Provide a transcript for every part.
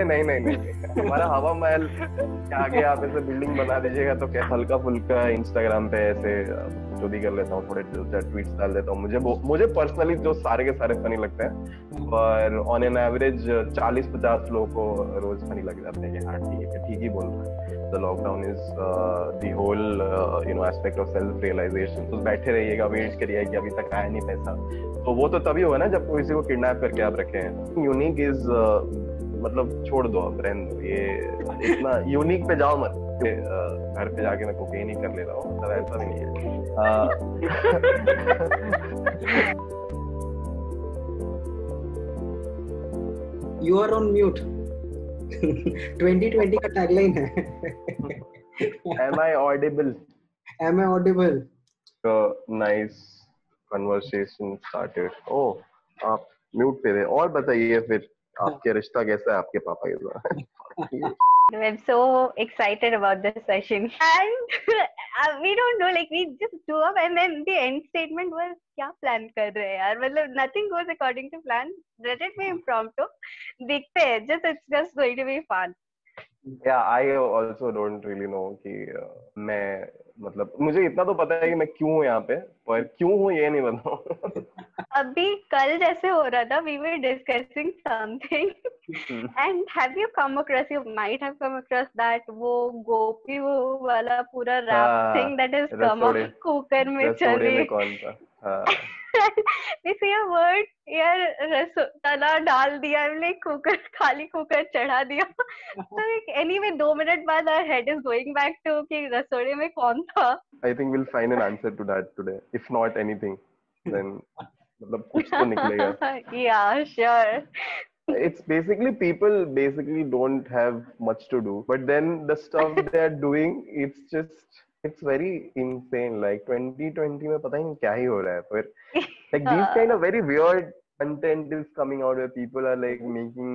नहीं नहीं नहीं नहीं। हमारा हवा महल के आगे आप ऐसे बिल्डिंग बना दीजिएगा तो क्या, हल्का फुल्का इंस्टाग्राम पे ऐसे जो भी कर लेता हूँ, थोड़े ट्वीट्स डाल देता हूँ। मुझे पर्सनली जो सारे के सारे फनी लगते हैं, पर ऑन एन एवरेज 40-50 लोगों को रोज फनी लग जाते हैं कि हाँ ठीक ही बोल रहा है। The lockdown is the whole aspect of self realisation. तो बैठे रहिएगा, वेट करिए कि अभी तक आया नहीं पैसा, तो वो तो तभी होगा ना जब किसी को किडनैप करके आप रखे हैं। यूनिक इज मतलब छोड़ दो, अब रहने दो, ये इतना यूनिक पे जाओ मत। घर पे जाके मैं कोकेन ही कर ले रहा हूँ, मतलब ऐसा भी नहीं है। You are on mute. 2020 का टैगलाइन है। Am I audible? Am I audible? Nice conversation started. Oh, आप म्यूट पे थे। और बताइए फिर, आपके रिश्ता कैसा है आपके पापा के साथ? I'm so excited about this session, and we don't know, like we just do up, and then the end statement was क्या plan कर रहे हैं यार, मतलब nothing goes according to plan. Let it be impromptu. देखते हैं, it's just going to be fun. Yeah, I also don't really know कि मैं, मतलब मुझे इतना तो पता है कि मैं क्यों हूँ यहाँ पे, पर क्यों हूँ ये नहीं बताऊँ। अभी कल जैसे हो रहा था, we were discussing something and have you come across, you might have come across that वो गोपी वो वाला पूरा rap thing that is come up cooker में रसोड़े में कौन था? इसे ये वर्ड यार तना डाल दिया, लाइक कुकर, खाली कुकर चढ़ा दिया। तो एनीवे 2 मिनट बाद our head is going back to कि रसोड़े में कौन था। I think we'll find an answer to that today. If not anything, then मतलब कुछ तो निकलेगा। Yeah, sure. It's basically people basically don't have much to do, but then the stuff they are doing, it's very insane. Like 2020 में पता ही नहीं क्या ही हो रहा है, पर like these kind of very weird content is coming out where people are like making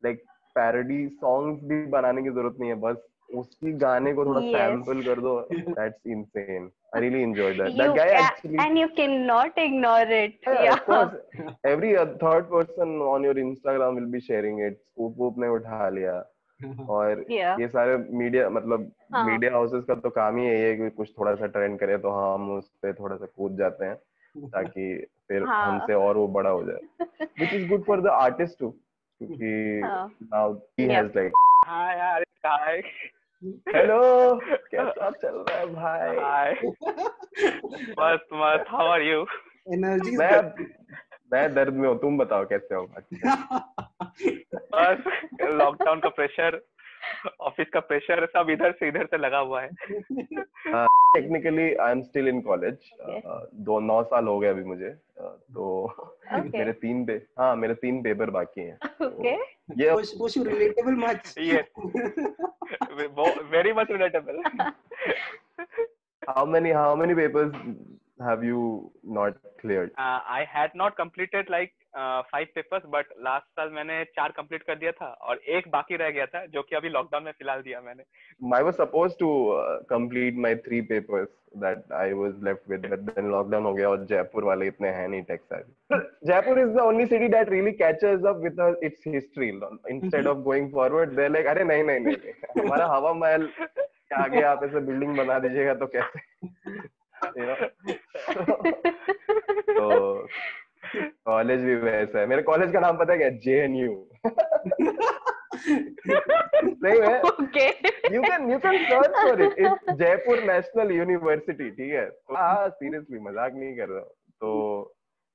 like parody songs भी बनाने की जरूरत नहीं है, बस उसकी गाने को थोड़ा sample कर दो. That's insane. I really enjoyed that. That guy actually, and you cannot ignore it. yeah, of course. Every third person on your Instagram will be sharing it. Scoop ने उठा लिया, और ये सारे मीडिया, मतलब मीडिया हाउसेस का तो काम ही यही है कि कुछ थोड़ा सा ट्रेंड करे तो हम उस पे थोड़ा सा कूद जाते हैं, ताकि फिर हमसे और वो बड़ा हो जाए, which is good for the artist too, क्योंकि now he has like hi hello, कैसा चल रहा है भाई? मस्त how are you? एनर्जी। मैं दर्द में हूँ, तुम बताओ कैसे हो? बस लॉकडाउन का प्रेशर, ऑफिस का प्रेशर, सब इधर से लगा हुआ है। Technically I am still in college. 9 साल हो गए अभी मुझे, तो मेरे 3 पेपर बाकी हैं। Okay. Was you relatable much? Yes. Very much relatable. How many papers have you not cleared? I had not completed like 5 papers, but last साल मैंने 4 complete कर दिया था और एक बाकी रह गया था, जो कि अभी लॉकडाउन में फिलहाल दिया मैंने। I was supposed to complete my 3 papers that I was left with, but then lockdown हो गया और जयपुर वाले इतने हैं नहीं tech side. Jaipur is the only city that really catches up with its history. Instead of going forward, they're like, अरे नहीं, हमारा हवा महल के आगे आप ऐसे बिल्डिंग बना दीजिएगा तो कैसे? तो कॉलेज भी वैसा है। मेरे कॉलेज का नाम पता है क्या? JNU। नहीं है? Okay. You can search for it. It's Jaipur national university, ठीक है? हाँ, सीरियसली मजाक नहीं कर रहा हूँ। तो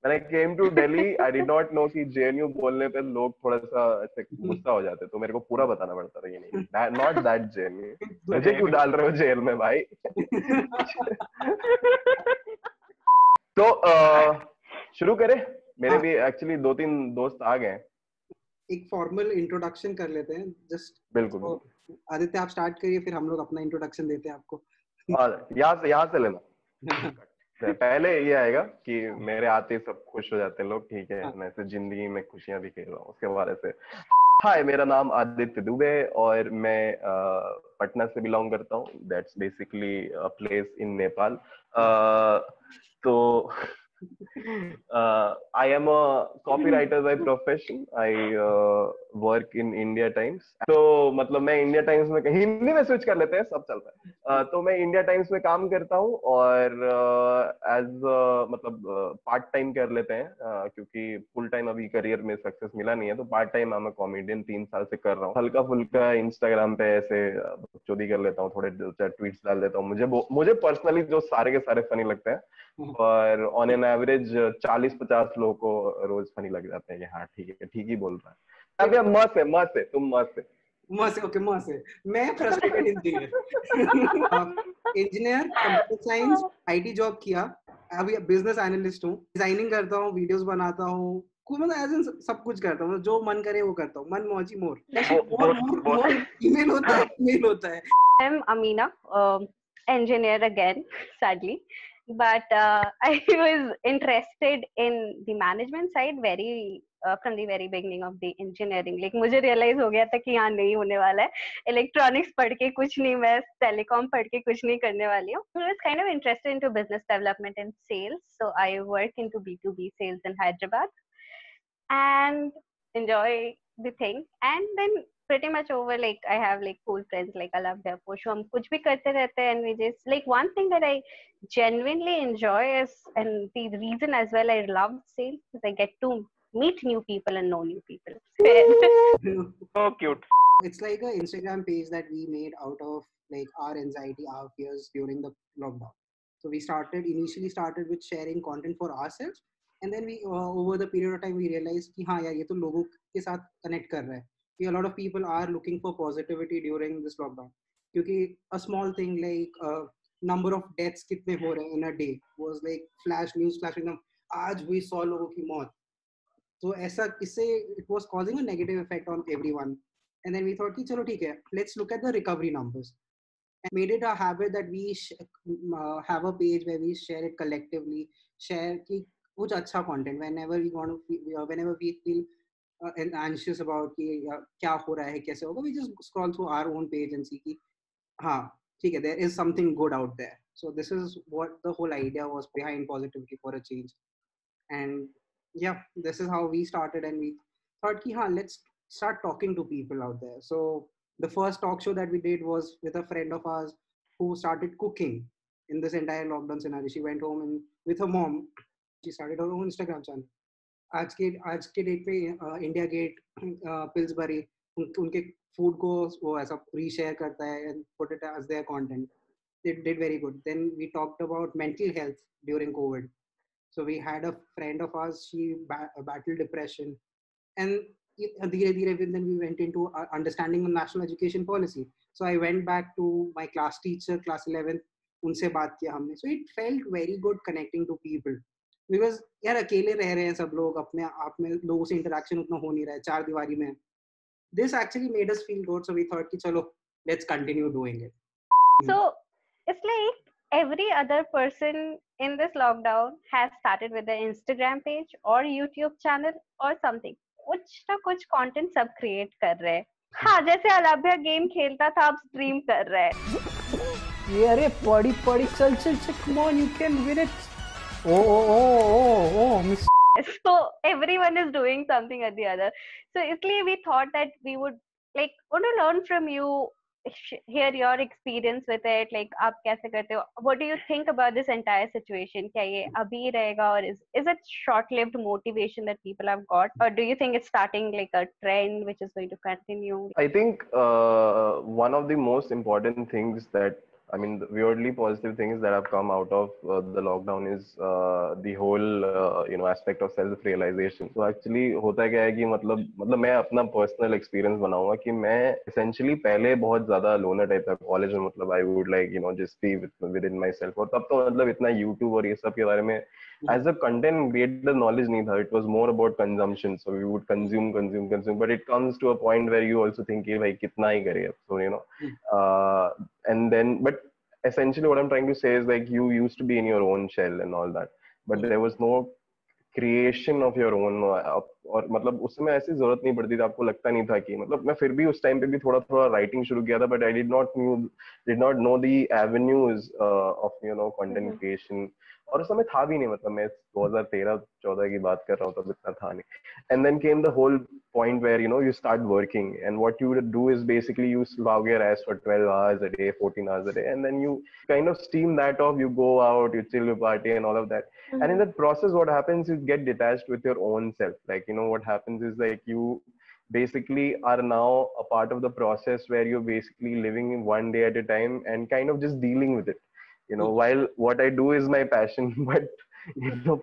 when I came to Delhi, I did not know कि JNU बोलने पे लोग थोड़ा सा ऐसे गुस्सा हो जाते, तो मेरे को पूरा बताना पड़ता था, ये नहीं, not that JNU। मुझे क्यों डाल रहे हो जेल में भाई? तो शुरू करें? मेरे भी एक्चुअली 2-3 दोस्त आ गए। एक फॉर्मल इंट्रोडक्शन कर लेते हैं जस्ट। बिल्कुल। आदित्य आप स्टार्ट करिए, फिर हम लोग अपना इंट्रोडक्शन देते हैं आपको। यहाँ से लेना। पहले ये आएगा कि मेरे आते ही सब खुश हो जाते हैं लोग, ठीक है, मैं से जिंदगी में खुशियां भी खेल रहा हूँ। उसके बाद ऐसे, हाय मेरा नाम आदित्य दुबे और मैं पटना से बिलोंग करता हूँ। That's basically a place in Nepal. तो I am a copywriter by profession. I work in India Times. तो मतलब मैं इंडिया टाइम्स में हिंदी में स्विच कर लेते हैं, सब चलता है। तो मैं इंडिया टाइम्स में काम करता हूँ और एज मतलब पार्ट टाइम कर लेते हैं क्योंकि फुल टाइम अभी करियर में सक्सेस मिला नहीं है, तो पार्ट टाइम मैं कॉमेडियन 3 साल से कर रहा हूँ। हल्का फुल्का इंस्टाग्राम पे ऐसे चोरी कर लेता हूँ, थोड़े ट्वीट्स डाल देता हूँ। मुझे पर्सनली जो सारे के सारे फनी लगते हैं, और ऑन एन एवरेज 40-50 लोगों को रोज फनी लग जाते हैं कि हाँ ठीक ही बोल रहा है। अभी मस्त है तुम मस्त है। मस्त है। मैं frustrated engineer computer science IT job किया, अभी बिजनेस एनालिस्ट हूँ, डिजाइनिंग करता हूँ, वीडियोस बनाता हूँ, मतलब एज इन सब कुछ करता हूँ, जो मन करे वो करता हूँ, मन मौजी मोर ईमेल होता है, मेल होता है। I'm Amina, engineer again, sadly. But I was interested in the management side from the very beginning of the engineering. Like मुझे realize हो गया था कि यहाँ नहीं होने वाला है, electronics पढ़ के कुछ नहीं, मैं telecom पढ़ के कुछ नहीं करने वाली हूँ. I was kind of interested into business development and sales, so I work into B2B sales in Hyderabad and enjoy the thing. And then pretty much over, like I have like cool friends like Alabdya, Poshu, हम कुछ भी करते रहते हैं, and we just like one thing that I genuinely enjoy is, and the reason as well I love sales is I get to meet new people and know new people. So cute. It's like an Instagram page that we made out of like our anxiety, our fears during the lockdown. So we initially started with sharing content for ourselves, and then we over the period of time we realized कि हाँ यार ये तो लोगों के साथ connect कर रहा है. A lot of people are looking for positivity during this lockdown. क्योंकि a small thing like number of deaths कितने हो रहे हैं in a day was like news flashing them, आज हुई 100 लोगों की मौत. तो ऐसा इससे it was causing a negative effect on everyone. And then we thought कि चलो ठीक है, let's look at the recovery numbers. And made it a habit that we have a page where we share it collectively, share कि कुछ अच्छा content whenever we feel anxious about कि क्या हो रहा है, कैसे होगा, we just scroll through our own page and see कि हाँ ठीक है, there is something good out there. So this is what the whole idea was behind Positivity for a Change. And yeah, this is how we started, and we thought ki, let's start talking to people out there. So the first talk show that we did was with a friend of ours who started cooking in this entire lockdown scenario. She went home and with her mom, she started her own Instagram channel. आज के date पे India gate Pillsbury उनके food को वो ऐसा reshare करता है and put it as their content. They did very good. Then we talked about mental health during COVID. So we had a friend of ours, she battled depression, and then we went into understanding the national education policy. So I went back to my class teacher, class 11th, उनसे बात किया हमने. So it felt very good connecting to people. Because यार अकेले रह रहे हैं सब लोग, अपने आप में लोगों से इंटरेक्शन उतना हो नहीं रहा है, चार दीवारी में. This actually made us feel good, so we thought कि चलो let's continue doing it. So it's like every other person in this lockdown has started with an Instagram page or YouTube channel or something. कुछ ना कुछ content सब create कर रहे हैं. हाँ, जैसे अलाभ्या गेम खेलता था, अब स्ट्रीम कर रहा है. ये अरे पड़ी चल come on, you can win it. Oh, miss. So everyone is doing something or the other. So इसलिए we thought that we would like want to learn from you, hear your experience with it. Like आप कैसे करते हो? What do you think about this entire situation? क्या ये अभी रहेगा, or is it short-lived motivation that people have got, or do you think it's starting like a trend which is going to continue? I think one of the most important things that, I mean, the weirdly positive things that have come out of the lockdown is the whole aspect of self-realization. So actually होता क्या है कि मतलब मैं अपना personal experience बनाऊंगा कि मैं essentially पहले बहुत ज़्यादा loner type था कॉलेज में. मतलब I would like just be within myself. और तब तो मतलब इतना YouTube और ये सब के बारे में as a content creator knowledge नहीं था. It was more about consumption. So we would consume, but it comes to a point where you also think कि भाई कितना ही करे. So and then, but essentially what I'm trying to say is like you used to be in your own shell and all that, but there was no creation of your own और मतलब उस समय ऐसी जरूरत नहीं पड़ती थी, आपको लगता नहीं था कि मतलब मैं फिर भी उस टाइम पे भी थोड़ा थोड़ा राइटिंग शुरू किया था, but I did not know the avenues of content creation. और उस समय था भी नहीं, मतलब मैं 2013-14 की बात कर रहा हूँ, तब इतना था नहीं। And then came the whole point where you start working, and what you would do is basically you slog your ass for 12 hours a day, 14 hours a day, and then you kind of steam that off. You go out, you chill, you party, and all of that. And in that process, what happens is you get detached with your own self. Like what happens is like you basically are now a part of the process where you're basically living one day at a time and kind of just dealing with it. While what I do is my passion, but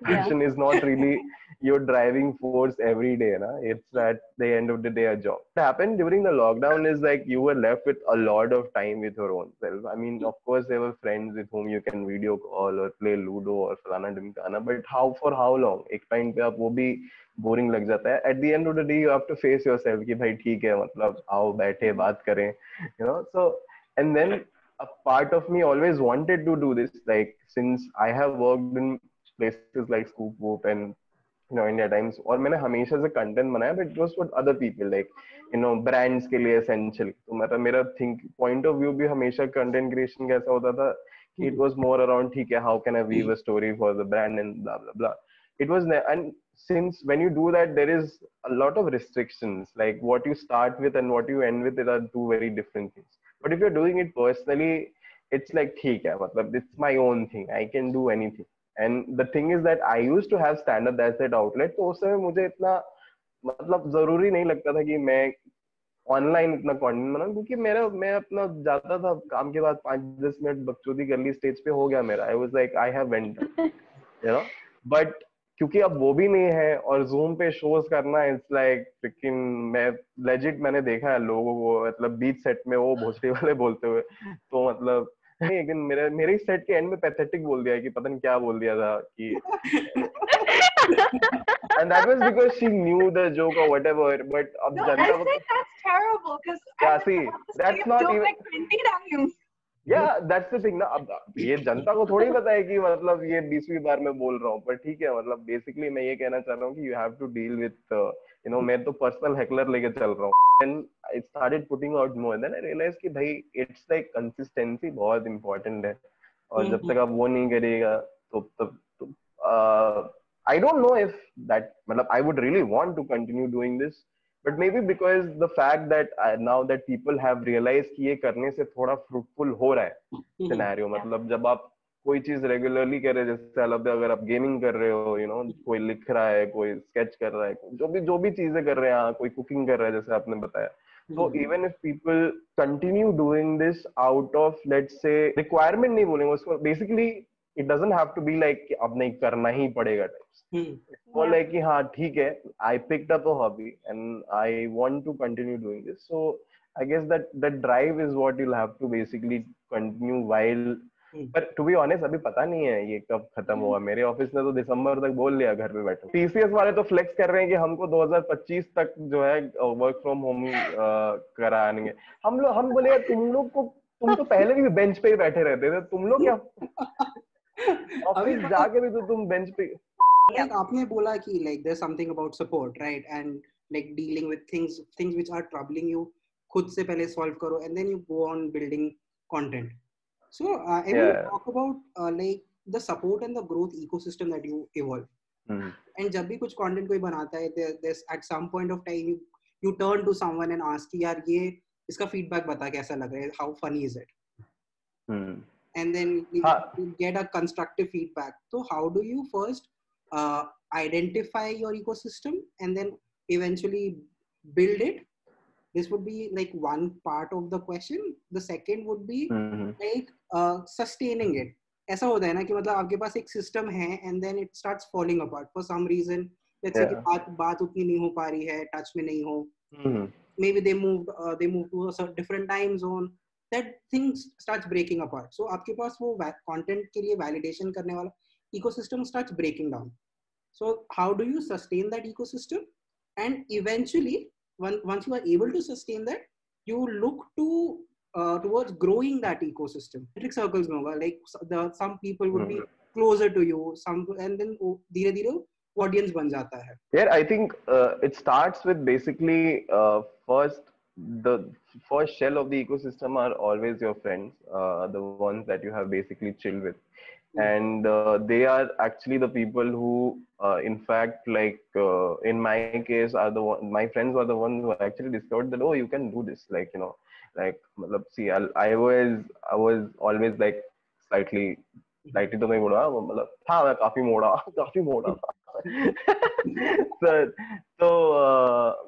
passion is not really your driving force every day. It's at the end of the day a job. What happened during the lockdown is like you were left with a lot of time with your own self. I mean, of course, there were friends with whom you can video call or play Ludo or falana dimkana, but for how long? एक time पे आप वो भी boring लग जाता है. At the end of the day, you have to face yourself कि भाई ठीक है, मतलब आओ बैठे बात करें, So, and then a part of me always wanted to do this, like since I have worked in places like Scoop Whoop and India Times, और मैंने हमेशा से content बनाया, but it was for other people, like brands के लिए essential. तो मतलब मेरा point of view भी हमेशा content creation कैसा होता था, it was more around ठीक है, how can I weave a story for the brand and blah blah blah. It was, and since when you do that, there is a lot of restrictions, like what you start with and what you end with, are two very different things. But if you're doing it personally, it's like ठीक है, मतलब it's my own thing, I can do anything. And the thing is that I used to have stand-up as that outlet, तो उस समय मुझे इतना मतलब जरूरी नहीं लगता था कि मैं ऑनलाइन इतना कंटेंट बनाऊं, क्योंकि मैं अपना जाता था काम के बाद 5-10 मिनट बकचोदी कर ली, स्टेज पे हो गया मेरा, I was like I have went, but क्योंकि अब वो भी नहीं है और जूम पे शोज करना, इट्स लाइक लेकिन मैं लेजिट मैंने देखा है लोगों को, मतलब बीच सेट में वो भोसड़ी वाले बोलते हुए, तो मतलब लेकिन मेरे सेट के एंड में पैथेटिक बोल दिया कि पता नहीं क्या बोल दिया था कि and that was because she knew the joke or whatever, but ab janta I think that's terrible because yeah, see, that's not even like 20 times. Yeah, that's the thing ना. अब ये जनता को थोड़ी पता है कि मतलब ये 20वीं बार मैं बोल रहा हूँ, पर ठीक है, मतलब बेसिकली मैं ये कहना चाह रहा हूँ कि you have to deal with मैं तो पर्सनल हेकलर लेके चल रहा हूँ. And I started putting out more, then I realized कि भाई it's like consistency बहुत important है, और जब तक आप वो नहीं करिएगा तो I don't know if that मतलब I would really want to continue doing this. But maybe because the fact that now that people have realized कि ये करने से थोड़ा fruitful हो रहा है scenario, मतलब जब आप कोई चीज रेगुलरली कर रहे हैं, जैसे अगर आप गेमिंग कर रहे हो, कोई लिख रहा है, कोई स्केच कर रहा है, जो भी चीजें कर रहे हैं, कोई कुकिंग कर रहा है जैसे आपने बताया, so even if people continue doing this out of, let's say, requirement नहीं बोलेंगे उसको, basically it doesn't have to be like कि अब नहीं करना ही पड़ेगा types. Or like कि हाँ ठीक है, I picked up a hobby and I want to continue doing this. So I guess that drive is what you'll have to basically continue while. But to be honest, अभी पता नहीं है ये कब खत्म होगा. मेरे ऑफिस ने तो दिसंबर तक बोल लिया घर पे बैठो. TCS वाले तो फ्लेक्स कर रहे हैं कि हमको 2025 तक जो है वर्क फ्रॉम होम कराएंगे. हम बोले तुम तो पहले भी बेंच पे ही बैठे रहते थे, तुम लोग क्या ऑफिस जाके भी तो तुम बेंच पे. Like आपने बोला कि like there's something about support, right? And like dealing with things which are troubling you, खुद से पहले solve करो, and then you go on building content. So I will talk about like the support and the growth ecosystem that you evolve. And जब भी कुछ content कोई बनाता है, there's at some point of time you turn to someone and ask कि यार ये इसका feedback बता कैसा लग रहा है, how funny is it? And then you get a constructive feedback. So how do you first identify your ecosystem and then eventually build it? This would be like one part of the question. The second would be like sustaining it. ऐसा होता है ना कि मतलब आपके पास एक system है and then it starts falling apart for some reason. Let's say कि बात उतनी नहीं हो पा रही है, touch में नहीं हो. Maybe they moved to a different time zone. That things starts breaking apart. So आपके पास वो content के लिए validation करने वाला ecosystem starts breaking down. So how do you sustain that ecosystem? And eventually, once you are able to sustain that, you look to towards growing that ecosystem. Metric circles में होगा, like some people would be closer to you, and then धीरे-धीरे audience बन जाता है? Yeah, I think it starts with basically first the first shell of the ecosystem are always your friends, the ones that you have basically chill with, and they are actually the people who, in fact, like in my case, are the one. My friends were the ones who actually discovered that, oh, you can do this, like like see, I was always like slightly slightly तो नहीं बोला मतलब था मैं काफी मोड़ा काफी मोड़ा था तो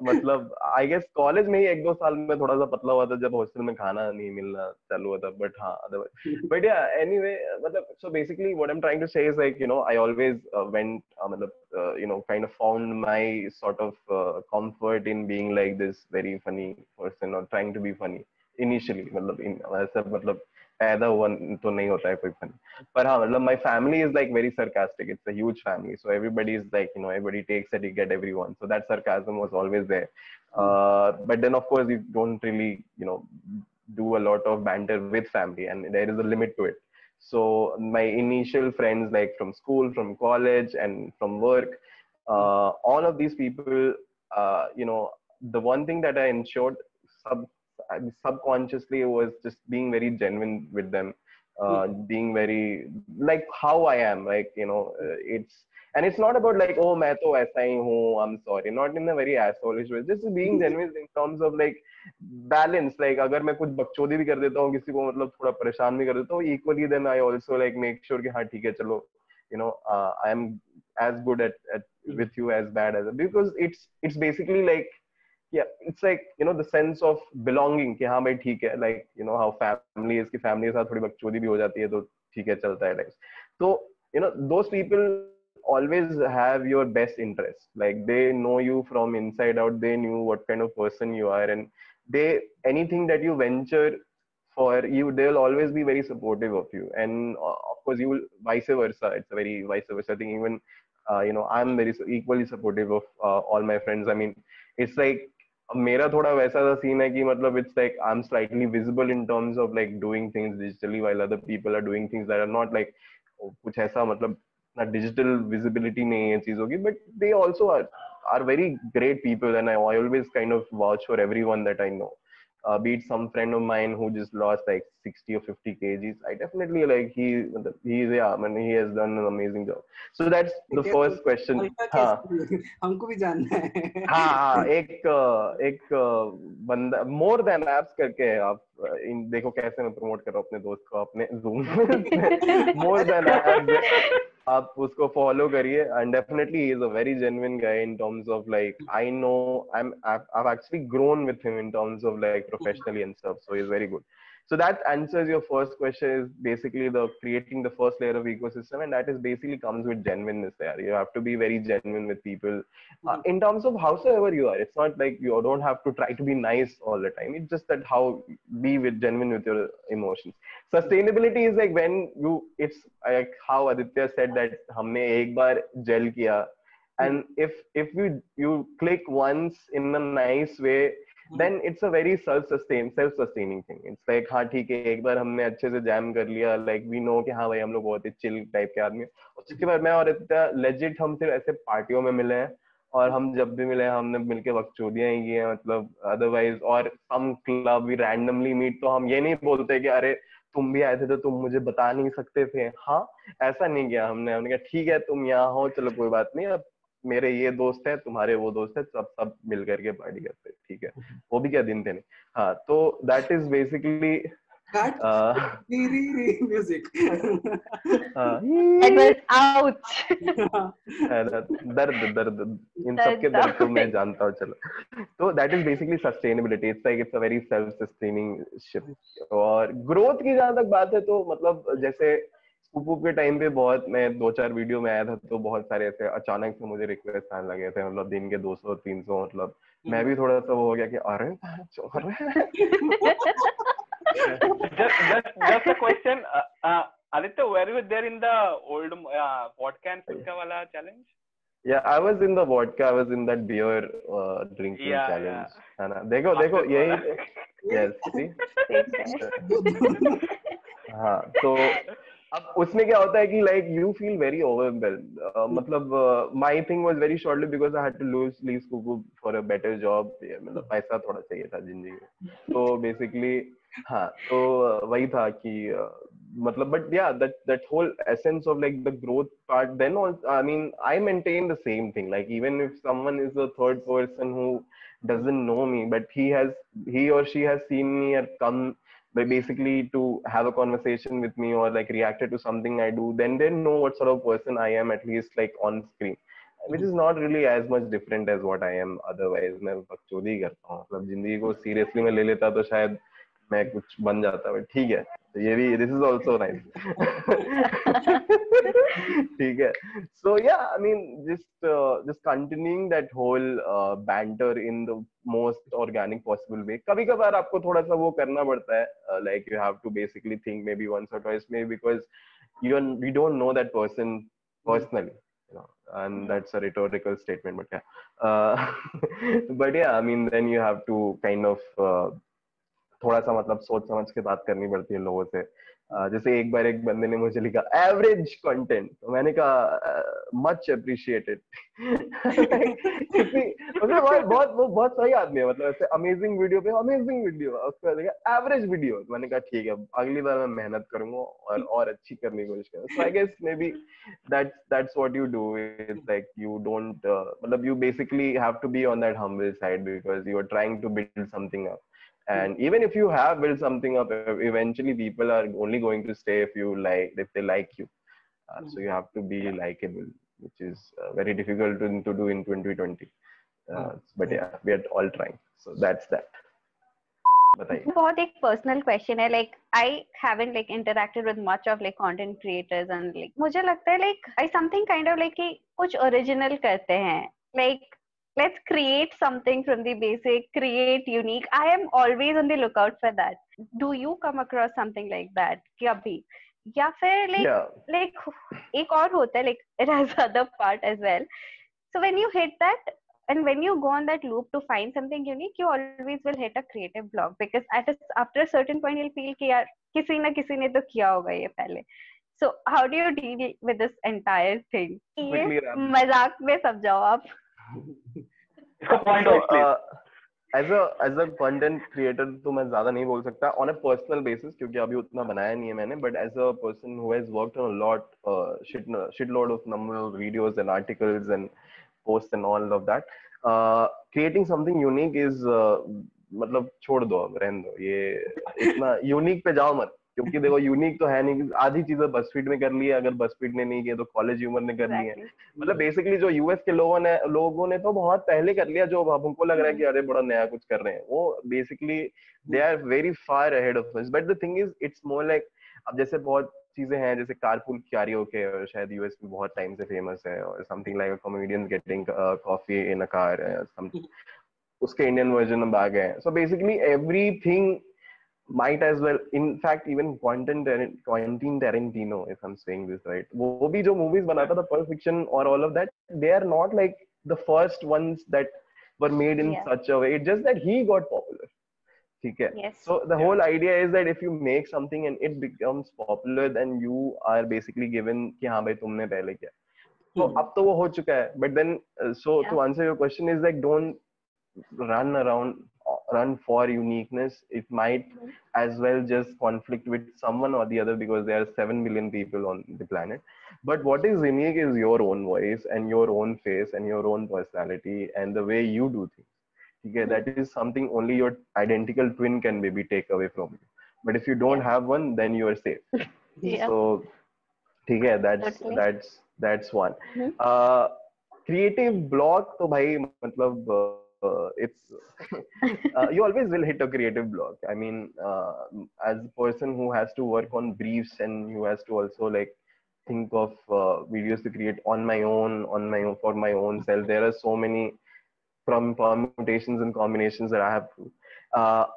मतलब आई गेस कॉलेज में ही 1-2 साल में थोड़ा सा पतला हुआ था जब हॉस्टल में खाना नहीं मिलना चालू हुआ था बट हाँ अदरवाइज बट या एनीवे मतलब so basically what I'm trying to say is like I always went मतलब kind of found my sort of comfort in being like this very funny person or trying to be funny initially मतलब ऐसा मतलब पैदा हुआ तो नहीं होता है कोई फनी पर हाँ मतलब my family is like very sarcastic. It's a huge family, so everybody is like everybody takes a dig at everyone. So that sarcasm was always there. But then of course you don't really do a lot of banter with family, and there is a limit to it. So my initial friends like from school, from college, and from work, all of these people, the one thing that I ensured subconsciously was just being very genuine with them, being very like how I am, like it's not about like oh मैं तो ऐसा ही हूँ, I'm sorry, not in a very assholeish way, just being genuine in terms of like balance. Like अगर मैं कुछ बकचोदी भी कर देता हूँ किसी को मतलब थोड़ा परेशान भी कर देता हूँ equally, then I also like make sure कि हाँ ठीक है चलो I am as good at with you as bad as, because it's basically like yeah, it's like the sense of belonging कि हाँ भाई ठीक है, like how family is कि family के साथ थोड़ी बकचोदी भी हो जाती है तो ठीक है चलता है life. So those people always have your best interest, like they know you from inside out, they knew what kind of person you are, and they anything that you venture for you, they'll always be very supportive of you, and of course you will vice versa. It's a very vice versa thing. Even I'm very equally supportive of all my friends. I mean, it's like मेरा थोड़ा वैसा सा scene है कि मतलब it's like I'm slightly visible in terms of like doing things digitally while other people are doing things that are not like कुछ ऐसा मतलब ना digital visibility नहीं है चीजों की, but they also are very great people, and I always kind of vouch for everyone that I know. Be it some friend of mine who just lost like 60 or 50 kgs, I definitely like he's yeah, I mean he has done an amazing job. So that's the first question. हमको भी जानना है. हाँ एक बंदा more than apps करके है, आप देखो कैसे मैं प्रमोट कर रहा हूँ अपने दोस्त को अपने Zoom मोर देन एप्स, आप उसको फॉलो करिए, and definitely he is a very genuine guy in terms of like I know I've actually grown with him in terms of like professionally and stuff, so he's very good. So that answers your first question, is basically the creating the first layer of ecosystem, and that is basically comes with genuineness there. You have to be very genuine with people in terms of howsoever you are. It's not like you don't have to try to be nice all the time. It's just that how be with genuine with your emotions. Sustainability is like when it's like how Aditya said that हमने एक बार gel किया, and if you click once in a nice way, then it's a very self-sustaining thing. It's like हाँ ठीक है एक बार हमने अच्छे से जैम कर लिया, like we know कि हाँ भाई हम लोग बहुत ही चिल टाइप के आदमी, उसके बाद मैं और इतना लेजिट हम सिर्फ ऐसे पार्टियों में मिले हैं, और हम जब भी मिले हमने मिलके बकचोदियां ही की हैं मतलब अदरवाइज, और सम क्लब वी रैंडमली मीट, तो हम ये नहीं बोलते कि अरे तुम भी आए थे तो तुम मुझे बता नहीं सकते थे, हाँ ऐसा नहीं किया हमने कहा ठीक है तुम यहाँ हो चलो कोई बात नहीं, अब मेरे ये दोस्त है तुम्हारे वो दोस्त है, सब मिल करके पार्टी करते हैं, ठीक है वो भी क्या दिन थे नहीं. हाँ तो that is basically music. That was ouch. दर्द इन सबके दर्द को मैं जानता हूँ. चलो तो that is basically sustainability. It's like it's a very self sustaining ship. और ग्रोथ की जहां तक बात है तो मतलब जैसे स्कूप के टाइम पे बहुत मैं 2-4 वीडियो में आया था तो बहुत सारे ऐसे अचानक से मुझे रिक्वेस्ट आने लगे थे, मतलब दिन के 200-300, मतलब मैं भी थोड़ा सा वो हो गया कि अरे just a question, Aditya, were you there in the old vodka and Pulka wala challenge? Yeah, I was in the vodka, I was in that beer drinking challenge. है ना, देखो यही yes see हाँ अब उसमें क्या होता है कि like you feel very overwhelmed, मतलब my thing was very shortly because I had to leave कुकू फॉर अ बेटर जॉब, मतलब पैसा थोड़ा चाहिए था जिंदगी में, तो बेसिकली हाँ, तो वही था कि मतलब but yeah that whole essence of like the growth part, then I mean I maintain the same thing, like even if someone is a third person who doesn't know me, but he or she has seen me or come by basically to have a conversation with me or like reacted to something I do, then they know what sort of person I am, at least like on screen, which is not really as much different as what I am otherwise. मैं बकचोदी करता हूँ, मतलब जिंदगी को seriously में ले लेता तो शायद मैं कुछ बन जाता, बट ठीक है, तो ये भी दिस इज ऑल्सो नाइस। ठीक है, so yeah, I mean just continuing that whole banter in the most organic possible way. कभी कभार आपको थोड़ा सा वो करना पड़ता है, like you have to basically think maybe once or twice, maybe because we don't know that person personally, you know, and that's a rhetorical statement, but yeah, but yeah, I mean then you have to kind of थोड़ा सा मतलब सोच समझ के बात करनी पड़ती है लोगों से। जैसे एक बार एक बंदे ने मुझे लिखा एवरेज कंटेंट, तो मैंने कहा मच अप्रिशिएटेड। मतलब बहुत वो बहुत सही आदमी है, मतलब ऐसे अमेजिंग वीडियो पे अमेजिंग वीडियो, उसके बाद एवरेज वीडियो, मैंने कहा ठीक है अगली बार मैं मेहनत करूंगा और अच्छी करने की कोशिश करूंगा। So I guess maybe that's what you do, is like you don't मतलब you basically have to be on that humble side because you are trying to build something up. And even if you have built something up, eventually people are only going to stay if they like you. So you have to be likable, which is very difficult to do in 2020. But yeah, we are all trying. So that's that. बताइए। बहुत एक personal question है, like I haven't like interacted with much of like content creators and like मुझे लगता है like I something kind of like कि कुछ original करते हैं, like let's create something from the basic, create unique. I am always on the lookout for that. Do you come across something like that kabhi? या फिर like एक और होता है, like it has other part as well. So when you hit that and when you go on that loop to find something unique, you always will hit a creative block because after a certain point you'll feel कि यार किसी ना किसी ने तो किया होगा ये पहले. So how do you deal with this entire thing? ये मजाक में समझाओ आप। As a content creator तो मैं ज्यादा नहीं बोल सकता on a personal basis क्योंकि अभी उतना बनाया नहीं है मैंने, but as a person who has worked on a lot shitload of number of videos and articles and posts and all of that, creating something unique is मतलब छोड़ दो, अब रहने दो, ये इतना यूनिक पे जाओ मत, क्योंकि देखो यूनिक तो है नहीं, आधी चीजें बसफीड में कर ली है, अगर बसफीड ने नहीं किया तो कॉलेज ह्यूमर ने कर ली है। मतलब बेसिकली जो यूएस के लोगों ने तो बहुत पहले कर लिया, जो हमको लग रहा है कि अरे बड़ा नया कुछ कर रहे हैं, वो basically they are very far ahead of us. But the thing is it's more like, अब जैसे बहुत चीजें हैं जैसे कारपूल कैरियोके, और शायद यूएस में बहुत टाइम से फेमस है, और something like a comedian getting coffee in a car, something, उसके इंडियन वर्जन अब आ गए हैं। So basically everything might as well, in fact even Quentin Tarantino, if I'm saying this right, वो भी जो movies बनाता था, Pulp Fiction और all of that, they are not like the first ones that were made in such a way, it's just that he got popular, ठीक है? So the whole idea is that if you make something and it becomes popular, then you are basically given कि हाँ भाई तुमने पहले किया, तो अब तो वो हो चुका है, but then so to answer your question is like don't run for uniqueness. It might as well just conflict with someone or the other because there are 7 billion people on the planet. But what is unique is your own voice and your own face and your own personality and the way you do things. Okay, that is something only your identical twin can maybe take away from you. But if you don't have one, then you are safe. So okay, that's one. Creative block to bhai matlab it's you always will hit a creative block. I mean as a person who has to work on briefs and who has to also like think of videos to create on my own for my own self, there are so many from permutations and combinations that I have to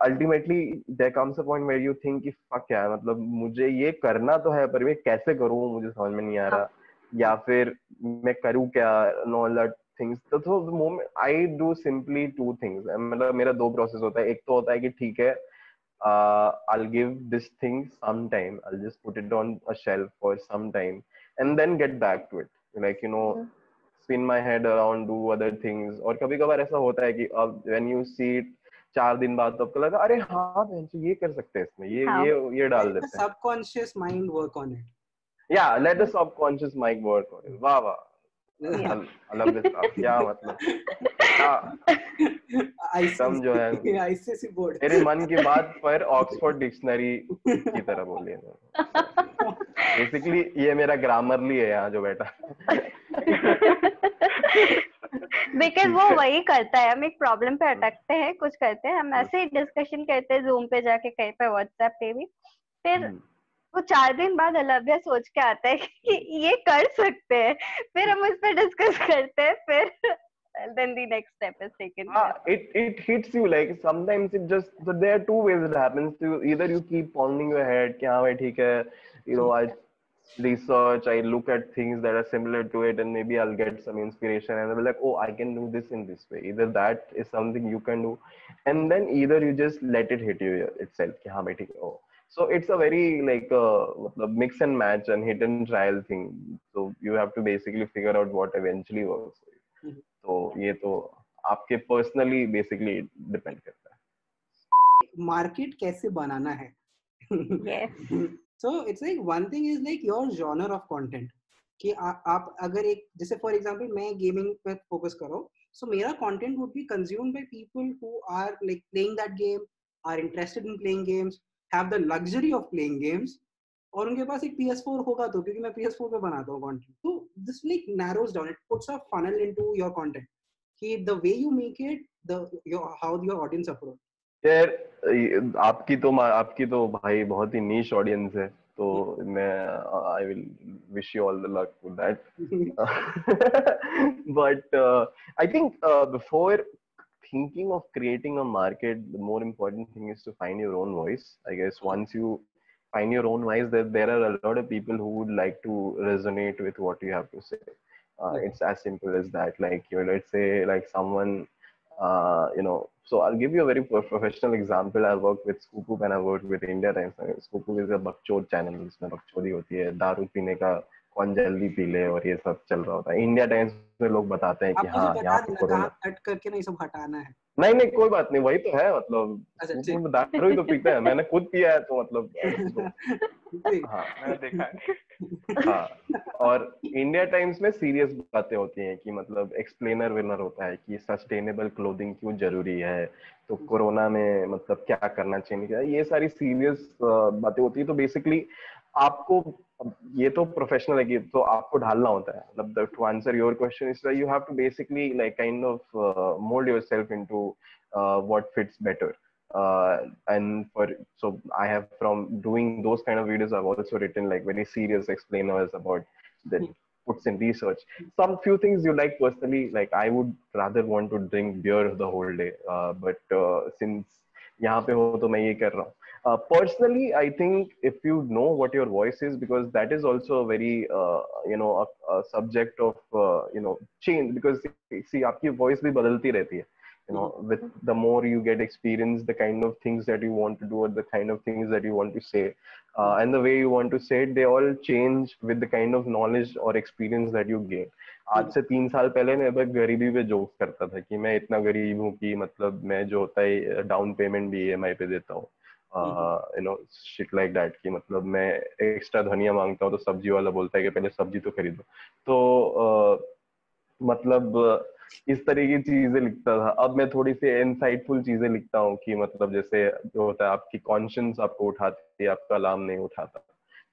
ultimately there comes a point where you think if fuck यार, मतलब मुझे ये करना तो है पर मैं कैसे करूँ मुझे समझ में नहीं आ रहा, या फिर मैं करूँ क्या, नो that things. तो moment I do simply two things, मतलब मेरा दो प्रोसेस होता है। एक तो होता है कि ठीक है I'll give this thing some time. I'll just put it on a shelf for some time and then get back to it. Like, spin my head around, do other things. और कभी कभार ऐसा होता है कि अब when you see it 4 दिन बाद तो आपको लगा अरे हाँ बहन ये कर सकते हैं इसमें ये डाल Let the देते हैं. subconscious mind work on it. Yeah, let the subconscious mind work on it. वाह वाह. Yeah. I love this stuff. क्या मतलब टर्म जो है ICSE बोर्ड मेरे मन की बात पर ऑक्सफोर्ड डिक्शनरी की तरह बोलिए. बेसिकली ये मेरा ग्रामरली है यहाँ जो बैठा. बिकॉज वो वही करता है. हम एक प्रॉब्लम पे अटकते हैं, कुछ करते हैं, हम ऐसे ही डिस्कशन करते हैं जूम पे जाके, कहीं पे व्हाट्सएप पे भी, फिर वो 4 दिन बाद अलव्या सोच के आता है कि ये कर सकते हैं, फिर हम उस पर डिस्कस करते हैं, फिर then the next step is taken. It hits you like sometimes it just, but there are two ways it happens to you. Either you keep pounding your head कि हाँ भाई ठीक है, I research, I look at things that are similar to it, and maybe I'll get some inspiration and I'll be like, oh, I can do this in this way. Either that is something you can do, and then either you just let it hit you itself कि हाँ भाई ठीक है. Oh, so it's a very like mix and match and hit and trial thing. So you have to basically figure out what eventually works for you. तो ये तो आपके personally basically depend करता है. मार्केट कैसे बनाना है. Yes. So it's like one thing is like your genre of content कि आप अगर एक जैसे फॉर एग्जांपल मैं गेमिंग पे फोकस करो, so मेरा content would be consumed by people who are like playing that game, are interested in playing games, have the luxury of playing games, और उनके पास एक PS4 होगा तो, क्योंकि मैं PS4 पे बनाता हूँ content. So this like narrows down, it puts a funnel into your content कि the way you make it, how your audience approach. यार आपकी तो भाई बहुत ही नीश ऑडियंस है, तो मैं I will wish you all the luck for that. But I think before thinking of creating a market, the more important thing is to find your own voice. I guess once you find your own voice, there are a lot of people who would like to resonate with what you have to say. It's as simple as that. Like let's say like someone, so I'll give you a very professional example. I worked with Scoop and I worked with India Times. Scoop is a बकचोद channel, जिसमें बकचोदी होती है, दारू पीने का कौन जल्दी P ले और ये सब चल रहा होता है. इंडिया टाइम्स में लोग बताते हैं कि हाँ यहाँ पे कोरोना कट करके नहीं सब हटाना है. नहीं कोई बात नहीं, वही तो है. मतलब दारू ही तो पीते हैं, मैंने खुद पिया है, तो मतलब हाँ मैंने देखा है. हाँ, और इंडिया टाइम्स में सीरियस बातें होती हैं कि मतलब एक्सप्लेनर विनर होता है कि सस्टेनेबल क्लोथिंग क्यों जरूरी है, तो कोरोना में मतलब क्या करना चाहिए, ये सारी सीरियस बातें होती है. तो बेसिकली आपको ये तो प्रोफेशनल है कि तो आपको ढालना होता है. मतलब to answer your question is you have to basically like kind of mould yourself into what fits better. And so I have, from doing those kind of videos, I've also written like very serious explainers about that puts in research. Some few things you like personally, like I would rather want to drink beer the whole day, but since यहाँ पे हो तो मैं ये कर रहा हूँ. Personally, I think if you know what your voice is, because that is also a very a subject of change, because see आपकी voice भी बदलती रहती है. With the more you get experience, the kind of things that you want to do or the kind of things that you want to say, and the way you want to say it, they all change with the kind of knowledge or experience that you gain. आज से 3 साल पहले मैं बस गरीबी पे joke करता था कि मैं इतना गरीब हूँ कि मतलब मैं जो होता है डाउन पेमेंट भी EMI पे देता हूँ. shit like that कि मतलब मैं एक्स्ट्रा धनिया मांगता हूँ तो सब्जी वाला बोलता है कि पहले सब्जी तो खरीदो. तो मतलब इस तरह की चीजें लिखता था. अब मैं थोड़ी सी इनसाइटफुल चीजें लिखता हूँ कि मतलब जैसे जो होता है आपकी कॉन्शियस आपको उठाती है, आपका अलार्म नहीं उठाता.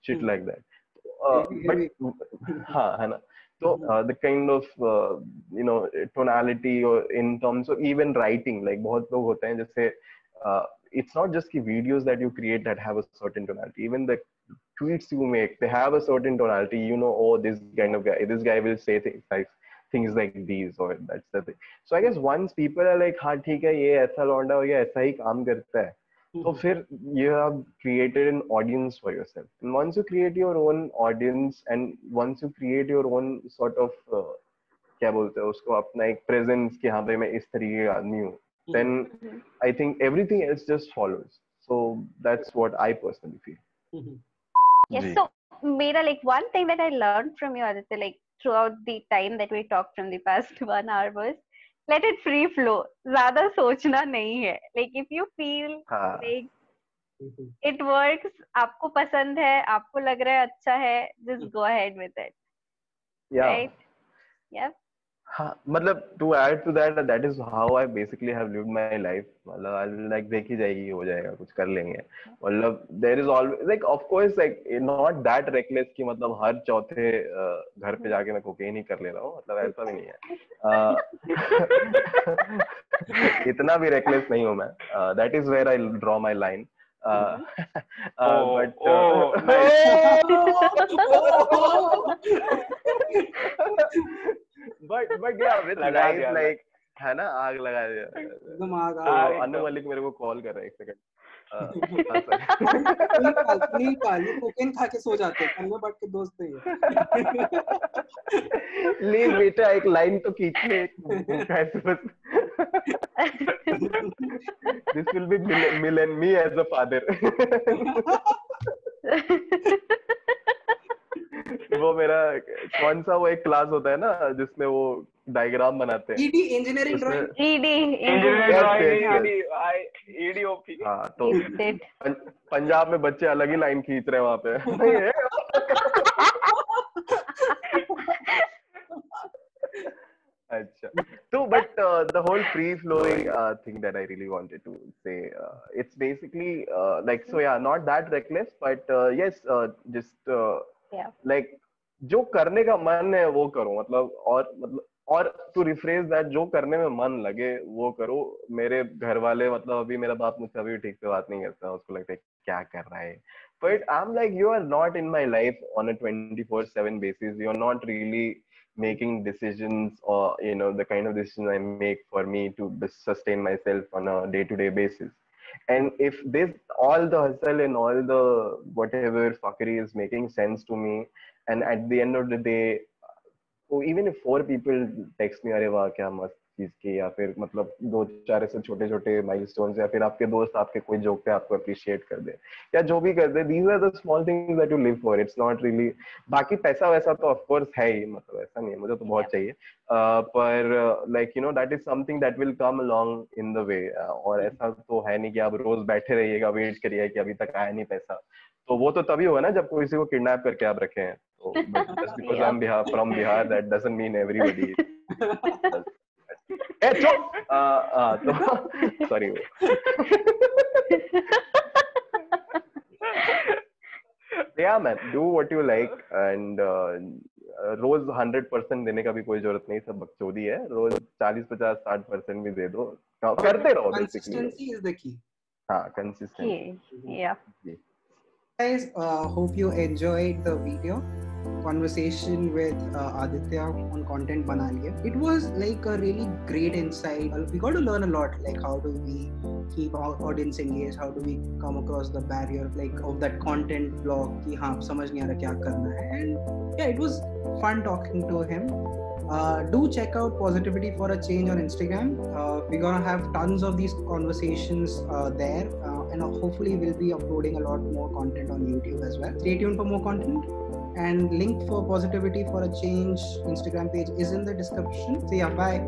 Shit like that. बट हाँ है ना. तो द काइंड ऑफ टोनालिटी और in terms of even writing, like बहुत लोग होते हैं जैसे it's not just the videos that you create that have a certain tonality. Even the tweets you make, they have a certain tonality. Oh, this guy will say things like these, or that's the thing. So I guess once people are like, हाँ ठीक है ये ऐसा लौंडा हो या ऐसा ही काम करता है, तो फिर you have created an audience for yourself. And once you create your own audience and once you create your own sort of क्या बोलते हैं उसको, अपना एक presence कि हाँ भाई मैं इस तरीके का आदमी हूँ, then I think everything else just follows. So that's what I personally feel. Yes, ji. so Mera, like one thing that I learned from you, Aditya, like throughout the time that we talked from the past 1 hour was let it free flow. ज़्यादा सोचना नहीं है. Like if you feel हाँ. like it works, आपको पसंद है, आपको लग रहा है अच्छा है, just go ahead with it. Yeah. Right? Yep. हाँ, मतलब to add to that, that is how I basically have lived my life. मतलब I'll like देखी जाएगी, हो जाएगा, कुछ कर लेंगे. मतलब there is always like of course like not that reckless कि मतलब हर चौथे घर पे जाके मैं कोकेन ही कर ले रहा हूँ. मतलब ऐसा भी नहीं है. इतना भी reckless नहीं हूँ मैं. That is where I draw my line. But but yeah, with लगा life दिया, like है ना, आग लगा दिया. एकदम आग तो आग अनु मलिक मेरे को कॉल कर रहा है, एक सेकंड. नहीं पाल ये कोकेन खा के सो जाते हैं, अंदर बैठ के दोस्त नहीं है. ले बेटा एक लाइन तो खींच ले, कैसे बस. This will be Mill and me as a father. वो मेरा कौन सा वो एक क्लास होता है ना जिसमें वो डायग्राम बनाते हैं. ED engineering drawing. EDOP. हाँ, तो पंजाब में बच्चे अलग ही लाइन खींच रहे हैं वहाँ पे. अच्छा, तो but the whole free flowing thing that I really wanted to say, it's basically like so yeah, not that reckless, but yes, just Yeah. like जो करने का मन है वो करो. मतलब और to rephrase that, जो करने में मन लगे वो करो. मेरे घर वाले मतलब अभी मेरा बाप मुझसे अभी ठीक से बात नहीं करता, उसको लगता है क्या कर रहा है. But I'm like, you are not in my life on a 24/7 basis. You're not really making decisions, or you know, the kind of decisions I make for me to sustain myself on a day-to-day basis. And if this all the hustle and all the whatever fuckery is making sense to me, and at the end of the day, even if 4 people text me, अरे वाह क्या मस्त चीज की, या फिर मतलब 2-4 ऐसे छोटे छोटे माइलस्टोन्स, या फिर आपके दोस्त आपके कोई जोक पे आपको अप्रिशिएट कर दे, या जो भी कर दे, these are the small things that you live for. It's not really, बाकी पैसा वैसा तो of course है ही, मतलब ऐसा नहीं है, मुझे तो बहुत चाहिए, पर like you know, that is something that will come along in the way. और ऐसा तो है नहीं कि आप रोज बैठे रहिएगा, वेट करिए कि अभी तक आया नहीं पैसा. तो वो तो तभी होगा ना जब किसी को किडनैप करके आप रखे हैं. तो just because I'm from Bihar, that doesn't mean everybody. तो sorry. Yeah man, do what you like, and रोज 100% देने का भी कोई जरूरत नहीं, सब बकचोदी है. रोज 40-50-60% भी दे दो, करते रहो. Consistency is the key. हाँ, consistency. Yeah. Guys, hope you enjoyed the video conversation with Aditya on Content Bana Liya. It was like a really great insight. We got to learn a lot, like how do we keep our audience engaged, how do we come across the barrier like of that content block कि हाँ समझ नहीं आ रहा क्या करना है. And yeah, it was fun talking to him. Do check out Positivity for a Change on Instagram. We're gonna have tons of these conversations there, and hopefully we'll be uploading a lot more content on YouTube as well. Stay tuned for more content, and link for Positivity for a Change Instagram page is in the description. See ya, bye.